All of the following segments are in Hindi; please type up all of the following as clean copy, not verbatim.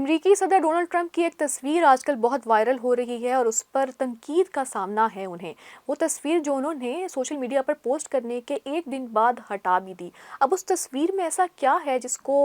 अमेरिकी सदर डोनाल्ड ट्रंप की एक तस्वीर आजकल बहुत वायरल हो रही है और उस पर तनकीद का सामना है उन्हें। वो तस्वीर जो उन्होंने सोशल मीडिया पर पोस्ट करने के एक दिन बाद हटा भी दी। अब उस तस्वीर में ऐसा क्या है जिसको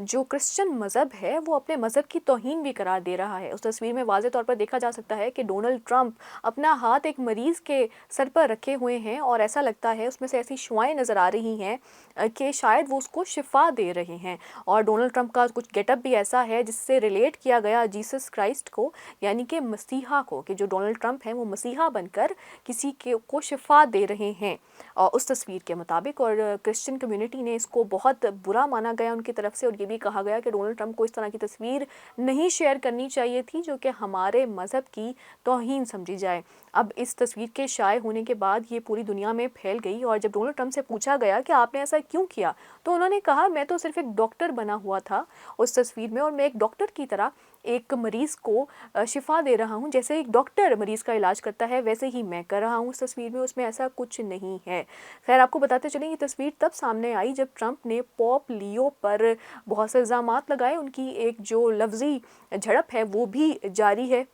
जो क्रिश्चियन मज़हब है वो अपने मज़हब की तौहीन भी करार दे रहा है। उस तस्वीर में वाज़े तौर पर देखा जा सकता है कि डोनाल्ड ट्रंप अपना हाथ एक मरीज़ के सर पर रखे हुए हैं और ऐसा लगता है उसमें से ऐसी शुआएँ नज़र आ रही हैं कि शायद वो उसको शिफा दे रहे हैं। और डोनाल्ड ट्रंप का कुछ गेटअप भी ऐसा है जिससे रिलेट किया गया जीसस क्राइस्ट को, यानी कि मसीहा को, कि जो डोनाल्ड ट्रंप हैं वो मसीहा बनकर किसी के को शिफा दे रहे हैं और उस तस्वीर के मुताबिक। और क्रिश्चियन कम्युनिटी ने इसको बहुत बुरा माना गया उनकी तरफ से और ये भी कहा गया कि डोनाल्ड ट्रंप को इस तरह की तस्वीर नहीं शेयर करनी चाहिए थी जो कि हमारे मज़हब की तौहीन समझी जाए। अब इस तस्वीर के शाये होने के बाद ये पूरी दुनिया में फैल गई और जब डोनाल्ड ट्रंप से पूछा गया कि आपने ऐसा क्यों किया, तो उन्होंने कहा मैं तो सिर्फ एक डॉक्टर बना हुआ था उस तस्वीर में और मैं एक डॉक्टर की तरह एक मरीज़ को शिफा दे रहा हूं, जैसे एक डॉक्टर मरीज़ का इलाज करता है वैसे ही मैं कर रहा हूं इस तस्वीर में, उसमें ऐसा कुछ नहीं है। खैर, आपको बताते चलें ये तस्वीर तब सामने आई जब ट्रंप ने पोप लियो पर बहुत से इल्ज़ामात लगाए। उनकी एक जो लफ्ज़ी झड़प है वो भी जारी है।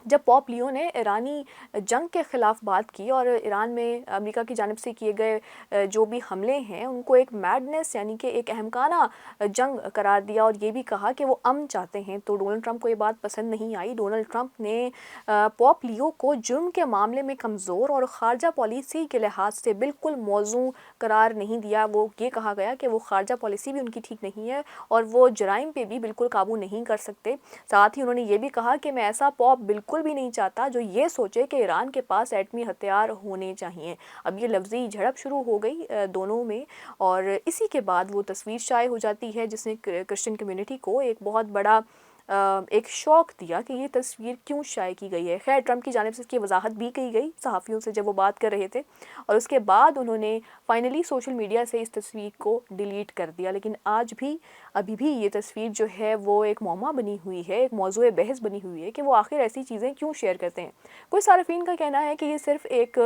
जब पोप लियो ने ईरानी जंग के ख़िलाफ़ बात की और ईरान में अमेरिका की जानिब से किए गए जो भी हमले हैं उनको एक मैडनेस यानी कि एक अहमकाना जंग करार दिया और ये भी कहा कि वो अमन चाहते हैं, तो डोनाल्ड ट्रंप को ये बात पसंद नहीं आई। डोनाल्ड ट्रंप ने पोप लियो को जुर्म के मामले में कमज़ोर और ख़ारजा पॉलिसी के लिहाज से बिल्कुल मौजू करार नहीं दिया। वो ये कहा गया कि वो ख़ारजा पॉलिसी भी उनकी ठीक नहीं है और वो जराइम पे भी बिल्कुल काबू नहीं कर सकते। साथ ही उन्होंने ये भी कहा कि मैं ऐसा पोप बिल्कुल भी नहीं चाहता जो ये सोचे कि ईरान के पास एटमी हथियार होने चाहिए। अब ये लफ्ज़ी झड़प शुरू हो गई दोनों में और इसी के बाद वो तस्वीर शाये हो जाती है जिसने क्रिश्चियन कम्युनिटी को एक बहुत बड़ा एक शौक दिया कि ये तस्वीर क्यों शाये की गई है। खैर, ट्रंप की जानिब से इसकी वजाहत भी की गई सहाफ़ियों से जब वो बात कर रहे थे और उसके बाद उन्होंने फाइनली सोशल मीडिया से इस तस्वीर को डिलीट कर दिया। लेकिन आज भी अभी भी ये तस्वीर जो है वो एक मौमा बनी हुई है, एक मौज़ूए बहस बनी हुई है कि वो आखिर ऐसी चीज़ें क्यों शेयर करते हैं। कुछ सार्फ़िन का कहना है कि ये सिर्फ़ एक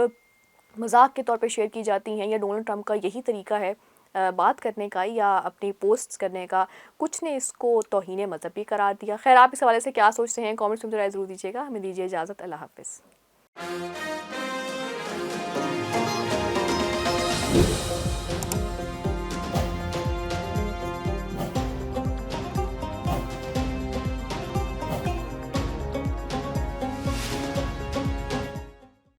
मज़ाक के तौर पे शेयर की जाती हैं या डोनाल्ड ट्रंप का यही तरीका है बात करने का या अपनी पोस्ट्स करने का। कुछ ने इसको तौहीन मज़हब भी करार दिया। खैर, आप इस हवाले से क्या सोचते हैं? कमेंट्स में राय ज़रूर दीजिएगा। हमें दीजिए इजाज़त। अल्लाह हाफ़िज़।